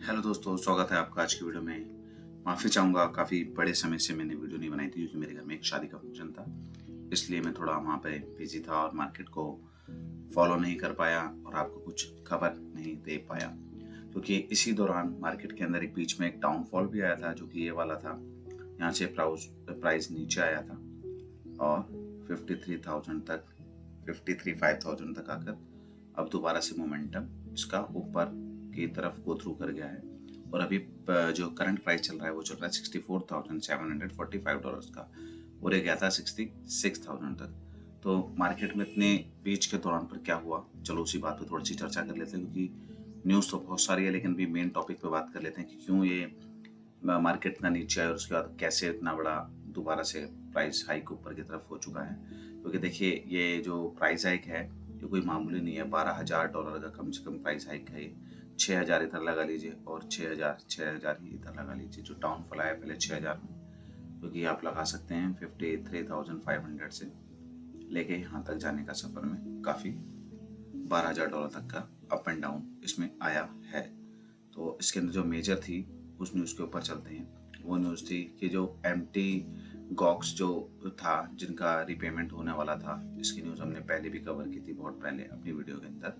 Hello दोस्तों, स्वागत है आपका आज की वीडियो में। माफ़ी चाहूँगा, काफ़ी बड़े समय से मैंने वीडियो नहीं बनाई थी क्योंकि मेरे घर में एक शादी का फंक्शन था। इसलिए मैं थोड़ा वहाँ पे बिज़ी था और मार्केट को फॉलो नहीं कर पाया और आपको कुछ खबर नहीं दे पाया। क्योंकि इसी दौरान मार्केट के अंदर एक बीच में एक डाउनफॉल भी आया था जो कि ये वाला था। यहाँ से प्राइस नीचे आया था और 53,000 तक 53,500 तक आकर अब दोबारा से मोमेंटम इसका ऊपर की तरफ गो थ्रू कर गया है। और अभी जो करंट प्राइस चल रहा है वो चल रहा है $64,745 का और ये गया था 66,000 तक। तो मार्केट में इतने बीच के दौरान पर क्या हुआ, चलो उसी बात पे थोड़ी सी चर्चा कर लेते हैं क्योंकि न्यूज़ तो बहुत सारी है, लेकिन भी मेन टॉपिक पे बात कर लेते हैं कि क्यों ये मार्केट इतना नीचे आया और उसके बाद कैसे इतना बड़ा दोबारा से प्राइस हाइक ऊपर की तरफ हो चुका है। क्योंकि देखिए ये जो प्राइस हाइक है ये कोई मामूली नहीं है। $12,000 का कम से कम प्राइस हाइक है ये। 6,000 इधर लगा लीजिए और 6,000 ही इधर लगा लीजिए। जो डाउनफॉल आया पहले 6,000 में, क्योंकि आप लगा सकते हैं 53,500 से लेके यहाँ तक जाने का सफ़र में काफ़ी $12,000 तक का अप एंड डाउन इसमें आया है। तो इसके अंदर जो मेजर थी उस न्यूज़ के ऊपर चलते हैं। वो न्यूज़ थी कि जो एम्प्टी गॉक्स जो था जिनका रिपेमेंट होने वाला था, इसकी न्यूज़ हमने पहले भी कवर की थी बहुत पहले अपनी वीडियो के अंदर।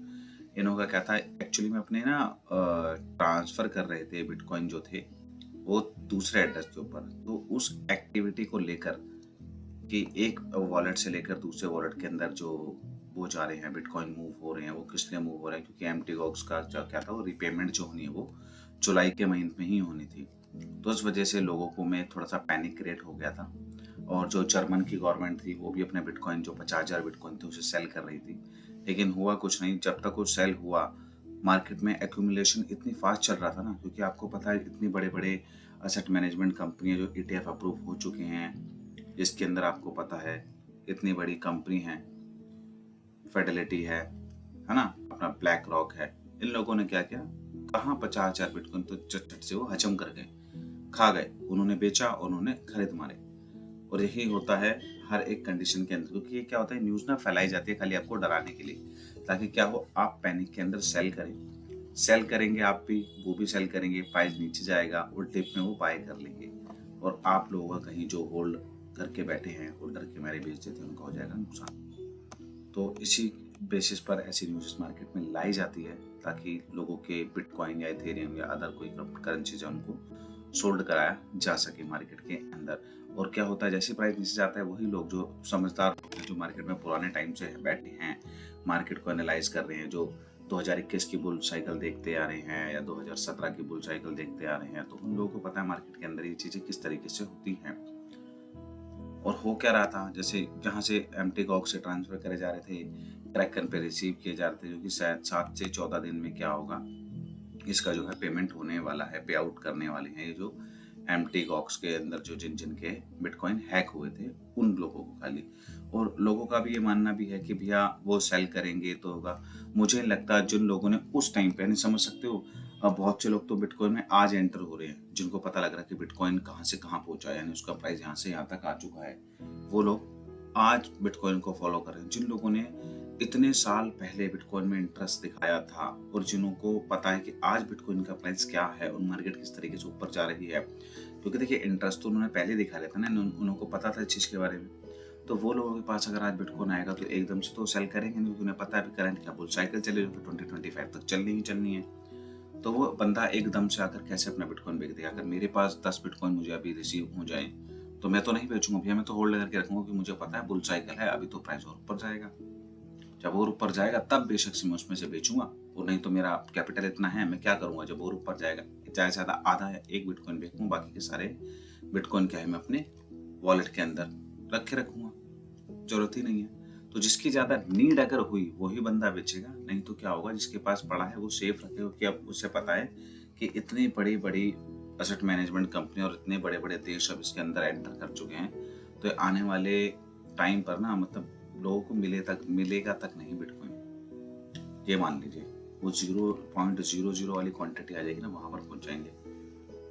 इन्हों का क्या था, एक्चुअली में अपने ना ट्रांसफ़र कर रहे थे बिटकॉइन जो थे वो दूसरे एड्रेस के ऊपर। तो उस एक्टिविटी को लेकर कि एक वॉलेट से लेकर दूसरे वॉलेट के अंदर जो वो जा रहे हैं बिटकॉइन मूव हो रहे हैं, वो किस लिए मूव हो रहे हैं, क्योंकि एम्प्टी गॉक्स का क्या था, वो रिपेमेंट जो होनी है वो जुलाई के महीने में ही होनी थी। तो उस वजह से लोगों को में थोड़ा सा पैनिक क्रिएट हो गया था। और जो जर्मन की गवर्नमेंट थी वो भी अपने बिटकॉइन जो 50,000 बिटकॉइन थे उसे सेल कर रही थी, लेकिन हुआ कुछ नहीं। जब तक वो सेल हुआ, मार्केट में एक्यूमुलेशन इतनी फास्ट चल रहा था ना, क्योंकि आपको पता है इतनी बड़े बड़े असेट मैनेजमेंट कंपनियां जो ETF अप्रूव हो चुके हैं, जिसके अंदर आपको पता है इतनी बड़ी कंपनी है, फेडलिटी है ना, अपना ब्लैक रॉक है। इन लोगों ने क्या किया, कहाँ 50,000 बिटकॉइन तो चट से वो हजम कर गए, खा गए। उन्होंने बेचा और उन्होंने खरीद मारे। और यही होता है हर एक कंडीशन के अंदर, क्योंकि ये क्या होता है, न्यूज़ ना फैलाई जाती है खाली आपको डराने के लिए, ताकि क्या हो, आप पैनिक के अंदर सेल करेंगे, आप भी वो भी सेल करेंगे, प्राइस नीचे जाएगा और डिप में वो बाय कर लेंगे और आप लोगों का कहीं जो होल्ड करके बैठे हैं, होल्ड करके मेरे बेच देते हैं, उनका हो जाएगा नुकसान। तो इसी बेसिस पर ऐसी न्यूज़ मार्केट में लाई जाती है ताकि लोगों के बिटकॉइन या इथेरियम या अदर कोई करेंसी जो उनको सोल्ड कराया जा सके मार्केट के अंदर। और क्या होता है, जैसे प्राइस नीचे जाता है वही लोग जो समझदार लोग हैं, जो मार्केट में पुराने टाइम से बैठे हैं, मार्केट को एनालाइज कर रहे हैं, जो 2021 की बुल साइकिल देखते आ रहे हैं या 2017 की बुल साइकिल देखते आ रहे हैं, तो उन लोगों को पता है मार्केट के अंदर ये चीज़ें किस तरीके से होती हैं और हो क्या रहा था। जैसे जहाँ से एम्प्टी गॉक्स से ट्रांसफ़र करे जा रहे थे, क्रैकन पे रिसीव किए जा रहे थे, जो कि शायद 7 से 14 दिन में क्या होगा, इसका जो है पेमेंट होने वाला है, पे आउट करने वाले हैं ये जो एम्प्टी गॉक्स के अंदर जो जिन के बिटकॉइन हैक हुए थे उन लोगों को खाली। और लोगों का भी ये मानना भी है कि भैया वो सेल करेंगे तो होगा। मुझे नहीं लगता जिन लोगों ने उस टाइम पे, नहीं समझ सकते हो, अब बहुत से लोग तो बिटकॉइन में आज एंटर हो रहे हैं, जिनको पता लग रहा है कि बिटकॉइन कहाँ से कहाँ पहुंचा है, यानी उसका प्राइस यहाँ से यहाँ तक आ चुका है, वो लोग आज बिटकॉइन को फॉलो कर रहे हैं। जिन लोगों ने इतने साल पहले बिटकॉइन में इंटरेस्ट दिखाया था और जिन्हों को पता है कि आज बिटकॉइन का प्राइस क्या है और मार्केट किस तरीके से ऊपर जा रही है, क्योंकि देखिए इंटरेस्ट तो उन्होंने पहले दिखा लिया था ना, उनको पता था इस चीज़ के बारे में। तो वो लोगों के पास अगर आज बिटकॉइन आएगा तो एकदम से तो सेल करेंगे नहीं, क्योंकि उन्हें पता है करंट क्या बुल साइकिल चलेगी तो 2025 तक चलनी ही चलनी है। तो वो बंदा एकदम से आकर कैसे अपना बिटकॉइन बेच देगा। अगर मेरे पास 10 बिटकॉइन मुझे अभी रिसीव हो जाए तो मैं तो नहीं बेचूंगा भैया, मैं तो होल्ड करके रखूंगा, क्योंकि मुझे पता है बुल साइकिल है, अभी तो प्राइस और ऊपर जाएगा। जब और ऊपर जाएगा तब बेशक से मैं उसमें से बेचूंगा, और नहीं तो मेरा कैपिटल इतना है, मैं क्या करूंगा, जब और ऊपर जाएगा ज़्यादा से ज़्यादा आधा या एक बिटकॉइन बेचूंगा, बाकी के सारे बिटकॉइन क्या है मैं अपने वॉलेट के अंदर रखे रखूंगा, जरूरत ही नहीं है। तो जिसकी ज़्यादा नीड अगर हुई वही बंदा बेचेगा, नहीं तो क्या होगा, जिसके पास पड़ा है वो सेफ रखे, क्योंकि अब उसे पता है कि इतनी बड़ी बड़ी असेट मैनेजमेंट कंपनी और इतने बड़े बड़े देश अब इसके अंदर एंटर कर चुके हैं। तो आने वाले टाइम पर ना, मतलब लोगों को मिलेगा तक नहीं बिटकॉइन, ये मान लीजिए। वो 0.00 वाली क्वांटिटी आ जाएगी ना, वहां पर पहुंच जाएंगे।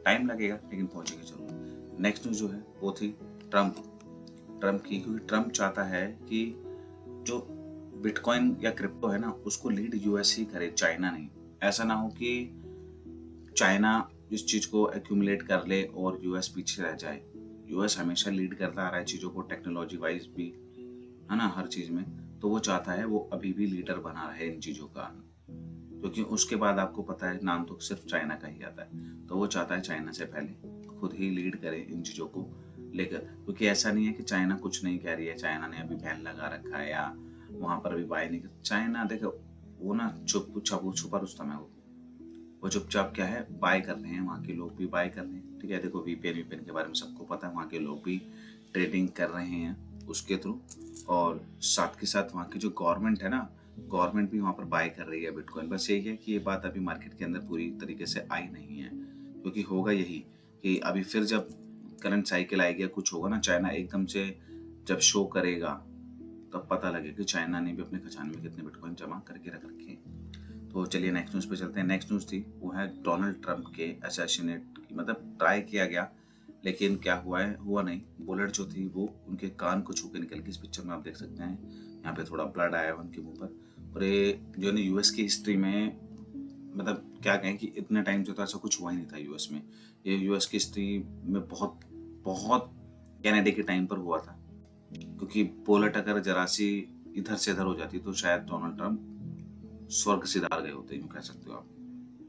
टाइम लगेगा लेकिन पहुंचेंगे जरूर। नेक्स्ट न्यूज जो है वो थी ट्रम्प की, क्योंकि ट्रम्प चाहता है कि जो बिटकॉइन या क्रिप्टो है ना उसको लीड US ही करे, चाइना नहीं। ऐसा ना हो कि चाइना इस चीज़ को एक्यूमुलेट कर ले और यूएस पीछे रह जाए। यूएस हमेशा लीड करता आ रहा है चीज़ों को टेक्नोलॉजी वाइज भी, है ना, हर चीज़ में। तो वो चाहता है वो अभी भी लीडर बना रहे इन चीज़ों का, क्योंकि उसके बाद आपको पता है नाम तो सिर्फ चाइना का ही आता है। तो वो चाहता है चाइना से पहले खुद ही लीड करे इन चीज़ों को लेकर, क्योंकि ऐसा नहीं है कि चाइना कुछ नहीं कह रही है, चाइना ने अभी बैन लगा रखा है या वहाँ पर अभी बाय नहीं कर। चाइना देखो वो ना छुपा रुस्तम है वो चुपचाप क्या है बाय कर रहे हैं, वहाँ के लोग भी बाय कर रहे हैं। ठीक है, देखो वीपीएन के बारे में सबको पता है, वहाँ के लोग भी ट्रेडिंग कर रहे हैं उसके थ्रू। और साथ के साथ वहाँ की जो गवर्नमेंट है ना, गवर्नमेंट भी वहाँ पर बाय कर रही है बिटकॉइन। बस यही है कि ये बात अभी मार्केट के अंदर पूरी तरीके से आई नहीं है, क्योंकि होगा यही कि अभी फिर जब करंट साइकिल आएगी या कुछ होगा ना, चाइना एकदम से जब शो करेगा तब पता लगेगा कि चाइना ने भी अपने खजाने में कितने बिटकॉइन जमा करके रख रखे हैं। तो चलिए नेक्स्ट न्यूज़ पे चलते हैं। नेक्स्ट न्यूज़ थी वो है डोनाल्ड ट्रंप के असैसिनेट की, मतलब ट्राई किया गया लेकिन क्या हुआ है, हुआ नहीं। बुलेट जो थी वो उनके कान को छू के निकल गई। इस पिक्चर में आप देख सकते हैं, यहाँ पे थोड़ा ब्लड आया है उनके मुंह पर। और ये जो है यूएस की हिस्ट्री में, मतलब क्या कहें कि इतने टाइम जो था ऐसा कुछ हुआ ही नहीं था यूएस में। ये यूएस की हिस्ट्री में बहुत बहुत कैनेडा के टाइम पर हुआ था, क्योंकि बुलेट अगर जरा सी इधर से इधर हो जाती तो शायद डोनाल्ड ट्रंप स्वर्ग सिधार गए होते, यूँ कह सकते हो आप।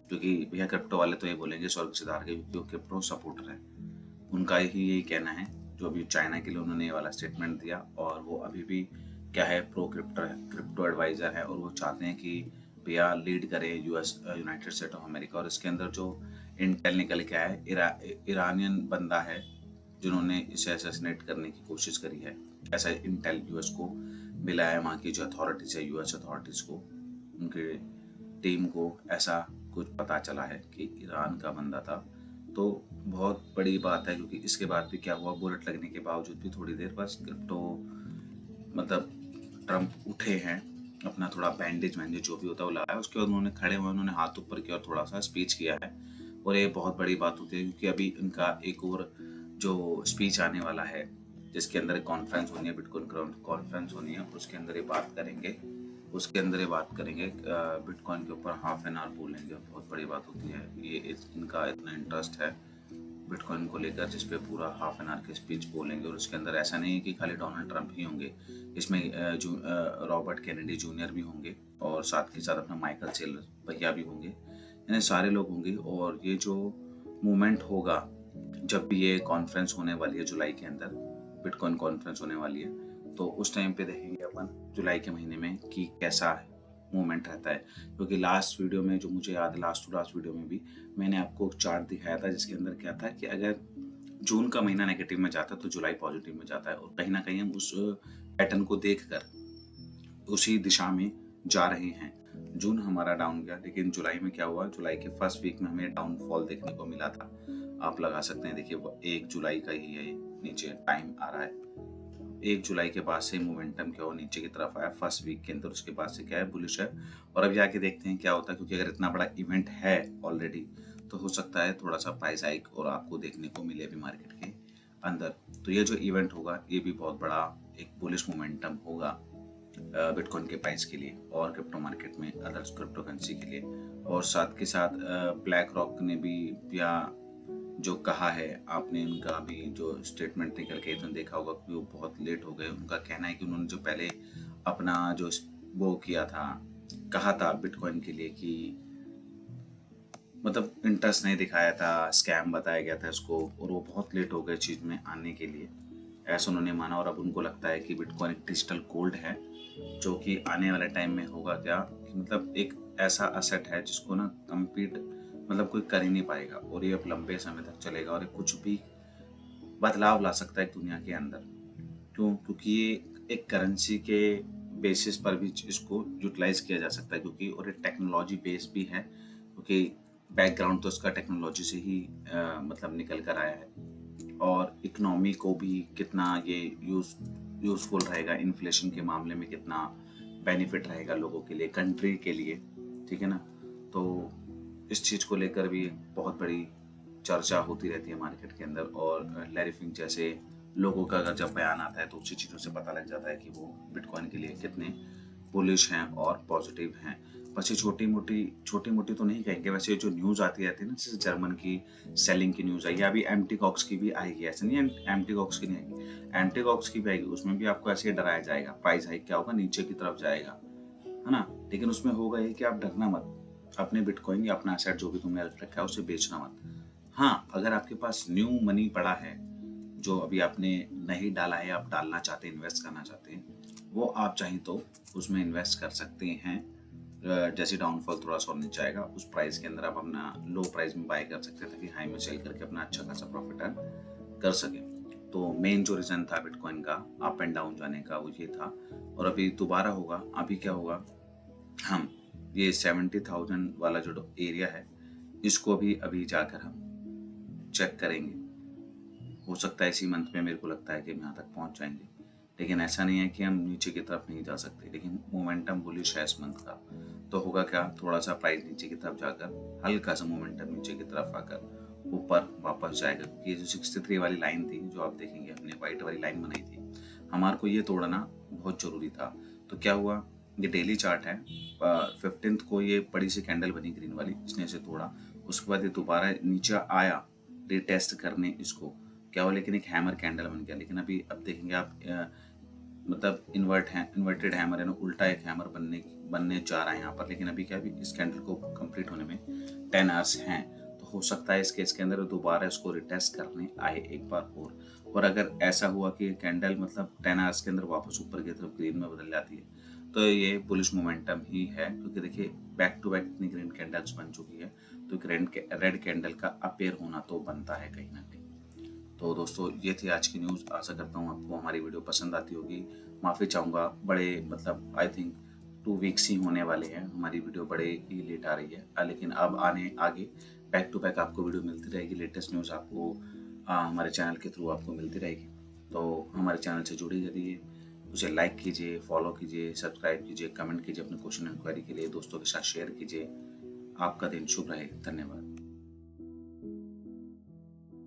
क्योंकि भैया क्रिप्टो वाले तो ये बोलेंगे स्वर्ग सिधार गए, क्योंकि वो क्रिप्टो सपोर्टर है। उनका ही यही कहना है, जो अभी चाइना के लिए उन्होंने ये वाला स्टेटमेंट दिया। और वो अभी भी क्या है, प्रो क्रिप्टो है, क्रिप्टो एडवाइज़र है। और वो चाहते हैं कि भैया लीड करे US, United state of America. और इसके अंदर जो इंटेल निकल के आया है, ईरानियन बंदा है जिन्होंने इसे असैसिनेट करने की कोशिश करी है। ऐसा इंटेल यूएस को मिला है, वहाँ की जो अथॉरिटीज़ है, यूएस अथॉरिटीज़ को, उनके टीम को ऐसा कुछ पता चला है कि ईरान का बंदा था। तो बहुत बड़ी बात है, क्योंकि इसके बाद भी क्या हुआ, बुलेट लगने के बावजूद भी थोड़ी देर बस क्रिप्टो, मतलब ट्रंप उठे हैं, अपना थोड़ा बैंडेज वैंडेज जो भी होता है वो लगाया। उसके बाद उन्होंने खड़े हुए, उन्होंने हाथ ऊपर किया और थोड़ा सा स्पीच किया है। और ये बहुत बड़ी बात होती है, क्योंकि अभी इनका एक और जो स्पीच आने वाला है, जिसके अंदर एक कॉन्फ्रेंस होनी है, बिटकॉइन कॉन्फ्रेंस होनी है, उसके अंदर ये बात करेंगे। बिटकॉइन के ऊपर हाफ एन आवर बोलेंगे। बहुत बड़ी बात होती है ये, इनका इतना इंटरेस्ट है बिटकॉइन को लेकर, जिस पे पूरा हाफ एन आवर की स्पीच बोलेंगे। और उसके अंदर ऐसा नहीं है कि खाली डोनाल्ड ट्रंप ही होंगे, इसमें रॉबर्ट कैनेडी जूनियर भी होंगे, और साथ के साथ अपना माइकल सेलर भैया भी होंगे, यानी सारे लोग होंगे। और ये जो मूवमेंट होगा, जब भी ये कॉन्फ्रेंस होने वाली है जुलाई के अंदर, बिटकॉइन कॉन्फ्रेंस होने वाली है, तो उस टाइम पे देखेंगे अपन जुलाई के महीने में कि कैसा मूवमेंट रहता है। क्योंकि लास्ट वीडियो में जो मुझे याद है, लास्ट टू लास्ट वीडियो में भी मैंने आपको एक चार्ट दिखाया था, जिसके अंदर क्या था कि अगर जून का महीना नेगेटिव में जाता है तो जुलाई पॉजिटिव में जाता है। और कहीं ना कहीं हम उस पैटर्न को देखकर उसी दिशा में जा रहे हैं। जून हमारा डाउन गया, लेकिन जुलाई में क्या हुआ, जुलाई के फर्स्ट वीक में हमें डाउनफॉल देखने को मिला था। आप लगा सकते हैं, देखिए वो 1 जुलाई का ही है, नीचे टाइम आ रहा है। 1 जुलाई के बाद से मोमेंटम क्या हो नीचे की तरफ आया फर्स्ट वीक के अंदर, उसके बाद से क्या है बुलिश है। और अभी आके देखते हैं क्या होता है, क्योंकि अगर इतना बड़ा इवेंट है ऑलरेडी, तो हो सकता है थोड़ा सा प्राइस हाइक और आपको देखने को मिले अभी मार्केट के अंदर। तो ये जो इवेंट होगा ये भी बहुत बड़ा एक बुलिश मोमेंटम होगा बिटकॉइन के प्राइस के लिए और क्रिप्टो मार्केट में अदर्स क्रिप्टो करेंसी के लिए। और साथ के साथ ब्लैक रॉक ने भी या जो कहा है, आपने उनका भी जो स्टेटमेंट निकल के एकदम देखा होगा कि वो बहुत लेट हो गए। उनका कहना है कि उन्होंने जो पहले अपना जो वो किया था, कहा था बिटकॉइन के लिए कि मतलब इंटरेस्ट नहीं दिखाया था, स्कैम बताया गया था इसको, और वो बहुत लेट हो गए चीज़ में आने के लिए, ऐसा उन्होंने माना। और अब उनको लगता है कि बिटकॉइन एक डिजिटल गोल्ड है, जो कि आने वाले टाइम में होगा क्या कि मतलब एक ऐसा असेट है जिसको ना कम्पीट मतलब कोई कर ही नहीं पाएगा, और ये अब लंबे समय तक चलेगा और ये कुछ भी बदलाव ला सकता है दुनिया के अंदर। क्यों? क्योंकि ये एक करेंसी के बेसिस पर भी इसको यूटिलाइज किया जा सकता है, क्योंकि और एक टेक्नोलॉजी बेस भी है, क्योंकि बैकग्राउंड तो इसका टेक्नोलॉजी से ही मतलब निकल कर आया है। और इकोनॉमी को भी कितना ये यूजफुल रहेगा, इन्फ्लेशन के मामले में कितना बेनिफिट रहेगा लोगों के लिए, कंट्री के लिए, ठीक है ना। तो इस चीज़ को लेकर भी बहुत बड़ी चर्चा होती रहती है मार्केट के अंदर। और लैरी फिंक जैसे लोगों का अगर जब बयान आता है तो उसी चीज़ों से पता लग जाता है कि वो बिटकॉइन के लिए कितने बुलिश हैं और पॉजिटिव हैं। बस ये छोटी-मोटी तो नहीं कहेंगे, वैसे जो न्यूज़ आती रहती है ना, जैसे जर्मन की सेलिंग की न्यूज़ आई है, अभी एमटी कॉक्स की भी आएगी, ऐसा नहीं है एमटी कॉक्स की नहीं आएगी, एमटी कॉक्स की भी आएगी, उसमें भी आपको ऐसे ही डराया जाएगा, प्राइस हाइक क्या होगा, नीचे की तरफ जाएगा, है ना? लेकिन उसमें होगा ये कि आप डरना मत, अपने बिटकॉइन या अपना एसेट जो भी तुमने रखा है उसे बेचना मत। हाँ, अगर आपके पास न्यू मनी पड़ा है, जो अभी आपने नहीं डाला है, आप डालना चाहते हैं, इन्वेस्ट करना चाहते हैं, वो आप चाहें तो उसमें इन्वेस्ट कर सकते हैं। जैसे डाउनफॉल थोड़ा सा और नीचे आएगा, उस प्राइस के अंदर आप अपना लो प्राइस में बाय कर सकते हैं, ताकि हाई में सेल करके अपना अच्छा खासा प्रॉफिट अर्न कर सकें। तो मेन जो रीज़न था बिटकॉइन का अप एंड डाउन जाने का वो ये था, और अभी दोबारा होगा। अभी क्या होगा, हम ये 70,000 वाला जो एरिया है, इसको भी अभी जाकर हम चेक करेंगे। हो सकता है इसी मंथ में, मेरे को लगता है कि हम यहाँ तक पहुँच जाएंगे, लेकिन ऐसा नहीं है कि हम नीचे की तरफ नहीं जा सकते। लेकिन मोमेंटम बुलिश है इस मंथ का, तो होगा क्या, थोड़ा सा प्राइस नीचे की तरफ जाकर हल्का सा मोमेंटम नीचे की तरफ आकर ऊपर वापस जाएगा, क्योंकि ये जो 63 वाली लाइन थी, जो आप देखेंगे हमने वाइट वाली लाइन बनाई थी, हमारे को ये तोड़ना बहुत ज़रूरी था। तो क्या हुआ, ये डेली चार्ट है, 15th को ये बड़ी सी कैंडल बनी ग्रीन वाली, इसने इसे तोड़ा, उसके बाद ये दोबारा नीचे आया रीटेस्ट करने इसको, क्या हुआ, लेकिन एक हैमर कैंडल बन गया। लेकिन अभी अब देखेंगे आप, मतलब इन्वर्टेड हैमर है ना, उल्टा एक हैमर बनने जा रहा है यहाँ पर। लेकिन अभी क्या, अभी इस कैंडल को कंप्लीट होने में 10 आवर्स हैं, तो हो सकता है इस केस के अंदर दोबारा इसको रिटेस्ट करने आए एक बार और अगर ऐसा हुआ कि कैंडल मतलब 10 आवर्स के अंदर वापस ऊपर की तरफ ग्रीन में बदल जाती है, तो ये बुलिश मोमेंटम ही है, क्योंकि देखिए बैक टू बैक इतनी ग्रीन कैंडल्स बन चुकी है, तो रेड कैंडल का अपेयर होना तो बनता है कहीं ना कहीं। तो दोस्तों, ये थी आज की न्यूज़। आशा करता हूँ आपको हमारी वीडियो पसंद आती होगी। माफ़ी चाहूँगा, बड़े मतलब आई थिंक 2 वीक्स ही होने वाले हैं, हमारी वीडियो बड़े ही लेट आ रही है, लेकिन अब आगे बैक टू बैक आपको वीडियो मिलती रहेगी, लेटेस्ट न्यूज़ आपको हमारे चैनल के थ्रू आपको मिलती रहेगी। तो हमारे चैनल से जुड़े रहिए, उसे लाइक कीजिए, फॉलो कीजिए, सब्सक्राइब कीजिए, कमेंट कीजिए, अपने क्वेश्चन इंक्वायरी के लिए दोस्तों के साथ शेयर कीजिए। आपका दिन शुभ रहे। धन्यवाद।